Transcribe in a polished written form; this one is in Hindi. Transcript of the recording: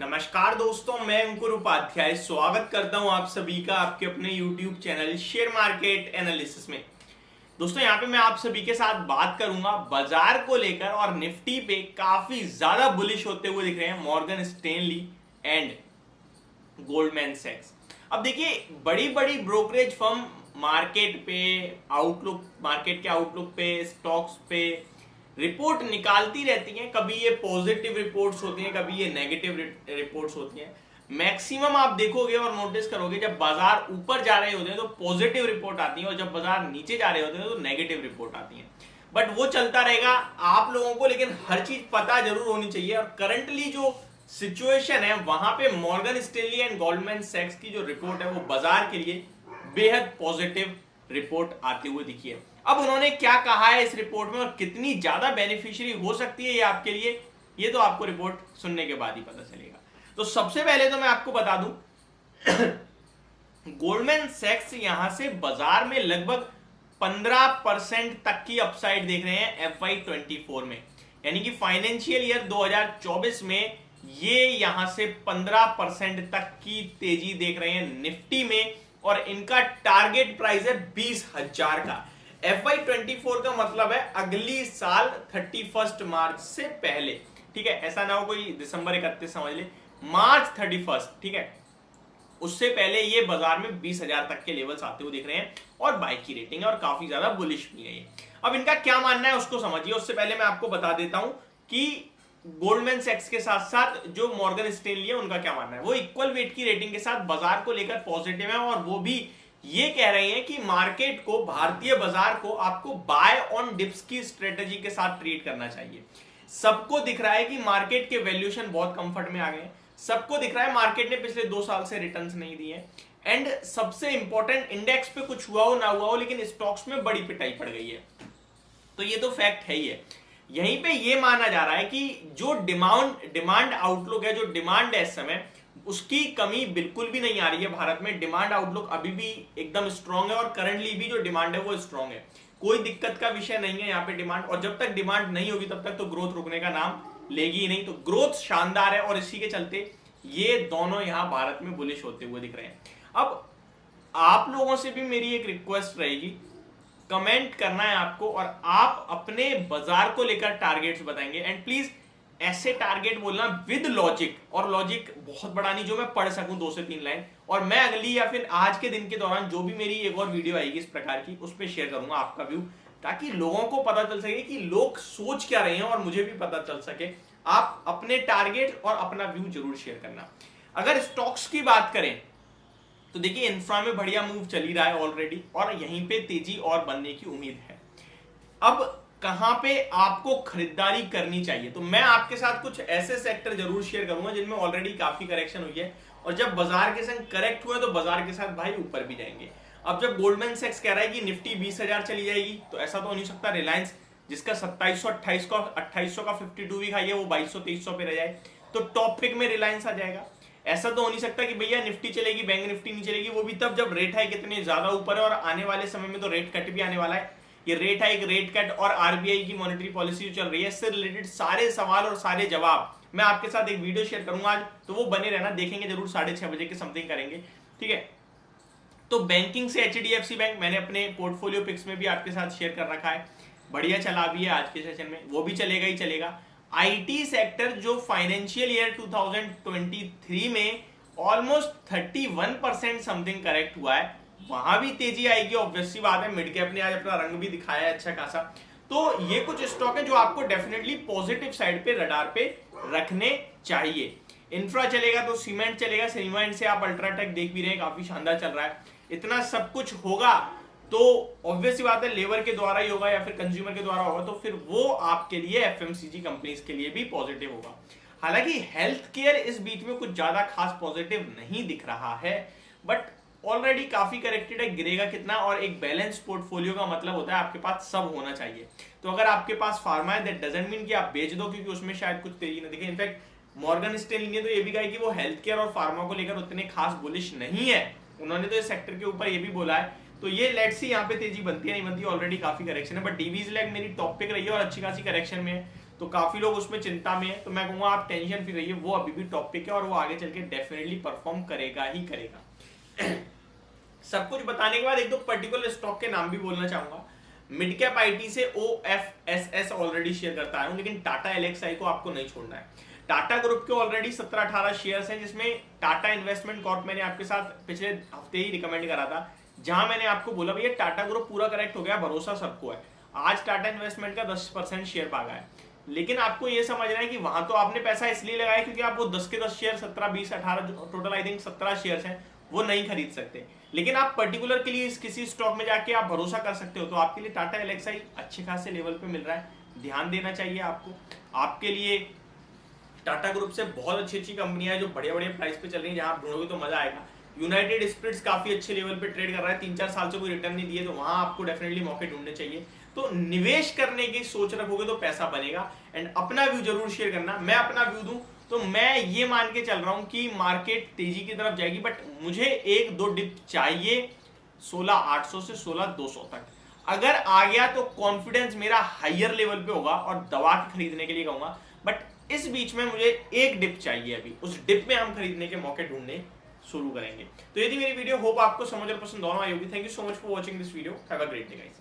नमस्कार दोस्तों, मैं अंकुर उपाध्याय स्वागत करता हूं आप सभी का आपके अपने YouTube channel share market analysis में। दोस्तों यहाँ पे मैं आप सभी के साथ बात करूंगा बाजार को लेकर और निफ्टी पे काफी ज्यादा बुलिश होते हुए दिख रहे हैं मॉर्गन स्टैनली एंड गोल्डमैन सैक्स। अब देखिए, बड़ी बड़ी ब्रोकरेज फर्म मार्केट के आउटलुक पे स्टॉक्स पे रिपोर्ट निकालती रहती हैं। कभी ये पॉजिटिव रिपोर्ट्स होती हैं, कभी ये नेगेटिव रिपोर्ट्स होती हैं। मैक्सिमम आप देखोगे और नोटिस करोगे, जब बाजार ऊपर जा रहे होते हैं तो पॉजिटिव रिपोर्ट आती है और जब बाजार नीचे जा रहे होते हैं तो नेगेटिव रिपोर्ट आती है। बट वो चलता रहेगा आप लोगों को, लेकिन हर चीज पता जरूर होनी चाहिए। और करंटली जो सिचुएशन है वहां पे मॉर्गन स्टैनली एंड गोल्डमैन सैक्स की जो रिपोर्ट है वो बाजार के लिए बेहद पॉजिटिव रिपोर्ट आते हुए दिखी है। अब उन्होंने क्या कहा है इस रिपोर्ट में और कितनी ज्यादा बेनिफिशियरी हो सकती है ये आपके लिए, ये तो आपको रिपोर्ट सुनने के बाद ही पता चलेगा। तो सबसे पहले तो मैं आपको बता दूं गोल्डमैन सैक्स यहां से बाजार में लगभग 15% तक की अपसाइड देख रहे हैं FY24 में, यानी कि फाइनेंशियल ईयर 2024 में ये यहां से 15% तक की तेजी देख रहे हैं निफ्टी में। और इनका टारगेट प्राइस है 20,000 का। FY24 का मतलब है अगली साल 31 मार्च से पहले, ठीक है। ऐसा ना हो कोई दिसंबर 31 समझ ले, मार्च 31, ठीक है, उससे पहले ये बाजार में 20,000 तक के लेवल्स आते हुए दिख रहे हैं और बाय की रेटिंग है और काफी ज्यादा बुलिश भी है ये। अब इनका क्या मानना है उसको समझिए। उससे पहले मैं आपको बता देता हूं कि गोल्डमैन सैक्स के साथ साथ जो मॉर्गन स्टैनली है उनका क्या मानना है। वो इक्वल वेट की रेटिंग के साथ बाजार को लेकर पॉजिटिव है और वो भी ये कह रहे हैं कि मार्केट को, भारतीय बाजार को आपको बाय ऑन डिप्स की स्ट्रेटजी के साथ ट्रीट करना चाहिए। सबको दिख रहा है कि मार्केट के वैल्यूएशन बहुत कंफर्ट में आ गए। सबको दिख रहा है मार्केट ने पिछले 2 साल से रिटर्न्स नहीं दिए एंड सबसे इंपॉर्टेंट, इंडेक्स पे कुछ हुआ हो ना हुआ हो लेकिन स्टॉक्स में बड़ी पिटाई पड़ गई है। तो ये तो फैक्ट है ही है। यहीं पे ये माना जा रहा है कि जो डिमांड आउटलुक है, जो डिमांड है इस समय, उसकी कमी बिल्कुल भी नहीं आ रही है भारत में। डिमांड आउटलुक अभी भी एकदम स्ट्रांग है और करंटली भी जो डिमांड है वो स्ट्रांग है। कोई दिक्कत का विषय नहीं है यहाँ पे डिमांड। और जब तक डिमांड नहीं होगी तब तक तो ग्रोथ रुकने का नाम लेगी ही नहीं। तो ग्रोथ शानदार है और इसी के चलते ये दोनों यहाँ भारत में बुलिश होते हुए दिख रहे हैं। अब आप लोगों से भी मेरी एक रिक्वेस्ट रहेगी, कमेंट करना है आपको और आप अपने बाजार को लेकर टारगेट्स बताएंगे। एंड प्लीज ऐसे टारगेट बोलना विद लॉजिक, और लॉजिक बहुत बड़ा नहीं, जो मैं पढ़ सकूं 2 से 3 लाइन। और मैं अगली या फिर आज के दिन के दौरान जो भी मेरी एक और वीडियो आएगी इस प्रकार की, उस पर शेयर करूंगा आपका व्यू, ताकि लोगों को पता चल सके कि लोग सोच क्या रहे हैं और मुझे भी पता चल सके। आप अपने टारगेट और अपना व्यू जरूर शेयर करना। अगर स्टॉक्स की बात करें तो देखिए, इंफ्रा में बढ़िया मूव चल ही रहा है ऑलरेडी और यहीं पे तेजी और बनने की उम्मीद है। अब कहां पे आपको खरीदारी करनी चाहिए, तो मैं आपके साथ कुछ ऐसे सेक्टर जरूर शेयर करूंगा जिनमें ऑलरेडी काफी करेक्शन हुई है और जब बाजार के संग करेक्ट हुए तो बाजार के साथ भाई ऊपर भी जाएंगे। अब जब गोल्डमैन सैक्स कह रहा है कि निफ्टी 20,000 चली जाएगी, तो ऐसा तो नहीं सकता रिलायंस जिसका 2728 का 52 वीक हाई है वो 2200-2300 पे रह जाए, तो टॉप पिक में रिलायंस आ जाएगा। ऐसा तो हो नहीं सकता कि भैया निफ्टी चलेगी, बैंक निफ्टी नहीं चलेगी, वो भी तब जब रेट हाइक इतने ज्यादा ऊपर है और आने वाले समय में तो रेट कट भी आने वाला है। ये रेट हाइक, रेट कट और आरबीआई की मॉनेटरी पॉलिसी जो चल रही है, इससे रिलेटेड सारे सवाल और सारे जवाब मैं आपके साथ एक वीडियो शेयर करूंगा आज, तो वो बने रहना, देखेंगे जरूर। 6:30 बजे के समथिंग करेंगे, ठीक है। तो बैंकिंग से HDFC बैंक मैंने अपने पोर्टफोलियो पिक्स में भी आपके साथ शेयर कर रखा है, बढ़िया चला भी है आज के सेशन में, वो भी चलेगा ही चलेगा। IT सेक्टर जो फाइनेंशियल ईयर 2023 में ऑलमोस्ट 31% समथिंग करेक्ट हुआ है, वहां भी तेजी आएगी, ऑब्वियसली बात है। मिड कैप ने आज अपना रंग भी दिखाया है अच्छा खासा। तो ये कुछ स्टॉक है जो आपको डेफिनेटली पॉजिटिव साइड पे, रडार पे रखने चाहिए। इंफ्रा चलेगा तो सीमेंट चलेगा, सीमेंट से आप अल्ट्राटेक देख भी रहे हैं, काफी शानदार चल रहा है। इतना सब कुछ होगा तो ऑब्वियसली बात है लेबर के द्वारा ही होगा या फिर कंज्यूमर के द्वारा होगा, तो फिर वो आपके लिए FMCG कंपनीज के लिए भी पॉजिटिव होगा। हालांकि हेल्थ केयर इस बीच में कुछ ज्यादा खास पॉजिटिव नहीं दिख रहा है, बट ऑलरेडी काफी करेक्टेड है, गिरेगा कितना। और एक बैलेंस पोर्टफोलियो का मतलब होता है आपके पास सब होना चाहिए। तो अगर आपके पास फार्मा है, दैट डजंट मीन कि आप बेच दो क्योंकि उसमें शायद कुछ तेजी न दिखे। इनफैक्ट मॉर्गन स्टैनली ने तो ये भी कहा कि वो हेल्थ केयर और फार्मा को लेकर उतने खास बुलिश नहीं है, उन्होंने तो इस सेक्टर के ऊपर ये भी बोला है। तो ये लेट्स सी यहाँ पे तेजी बनती है नहीं बनती, ऑलरेडी काफी करेक्शन है, बट डीवीज लैग मेरी टॉप पिक रही है और अच्छी खासी करेक्शन में है। तो काफी लोग उसमें चिंता में है, तो मैं कहूंगा आप टेंशन फ्री रहिए, वो अभी भी टॉप पिक है और वो आगे चल के डेफिनेटली परफॉर्म करेगा ही करेगा। सब कुछ बताने के बाद एक दो पर्टिकुलर स्टॉक के नाम भी बोलना चाहूंगा। मिड कैप आईटी से OFSS ऑलरेडी शेयर करता है, लेकिन टाटा एलएक्सआई को आपको नहीं छोड़ना है। टाटा ग्रुप के ऑलरेडी 17-18 शेयर्स हैं, जिसमें टाटा इन्वेस्टमेंट कॉर्प मैंने आपके साथ पिछले हफ्ते ही रिकमेंड करा था, जहां मैंने आपको बोला भैया टाटा ग्रुप पूरा करेक्ट हो गया, भरोसा सबको है। आज टाटा इन्वेस्टमेंट का 10% शेयर भागा है, लेकिन आपको यह समझना है कि वहां तो आपने पैसा इसलिए लगाया क्योंकि आप वो 10 के 10 share 17, 20, 18 total I think 17 shares हैं वो नहीं खरीद सकते, लेकिन आप पर्टिकुलर के लिए किसी स्टॉक में जाके आप भरोसा कर सकते हो। तो आपके लिए टाटा एलएक्सआई अच्छे खासे लेवल पे मिल रहा है, ध्यान देना चाहिए आपको। आपके लिए टाटा ग्रुप से बहुत अच्छी अच्छी कंपनियां हैं जो बड़े बड़े प्राइस पे चल रही हैं, जहां आप ढूंढोगे तो मजा आएगा। यूनाइटेड स्पिरिट्स काफी अच्छे लेवल पे ट्रेड कर रहा है, 3-4 साल से कोई रिटर्न नहीं दिए, तो वहां आपको डेफिनेटली मौके ढूंढने चाहिए। तो निवेश करने की सोच रखोगे तो पैसा बनेगा। एंड अपना व्यू जरूर शेयर करना। मैं अपना व्यू दूं तो मैं ये मान के चल रहा हूं कि मार्केट तेजी की तरफ जाएगी, बट मुझे 1-2 डिप चाहिए 16,800 से 16,200 तक। अगर आ गया तो कॉन्फिडेंस मेरा हायर लेवल पे होगा और दबा के खरीदने के लिए कहूंगा, बट इस बीच में मुझे एक डिप चाहिए अभी, उस डिप में हम खरीदने के मौके ढूंढने शुरू करेंगे। तो यदि मेरी वीडियो होप आपको समझ और पसंद दोनों आई होगी। Thank you so much for watching this video. Have a great day guys.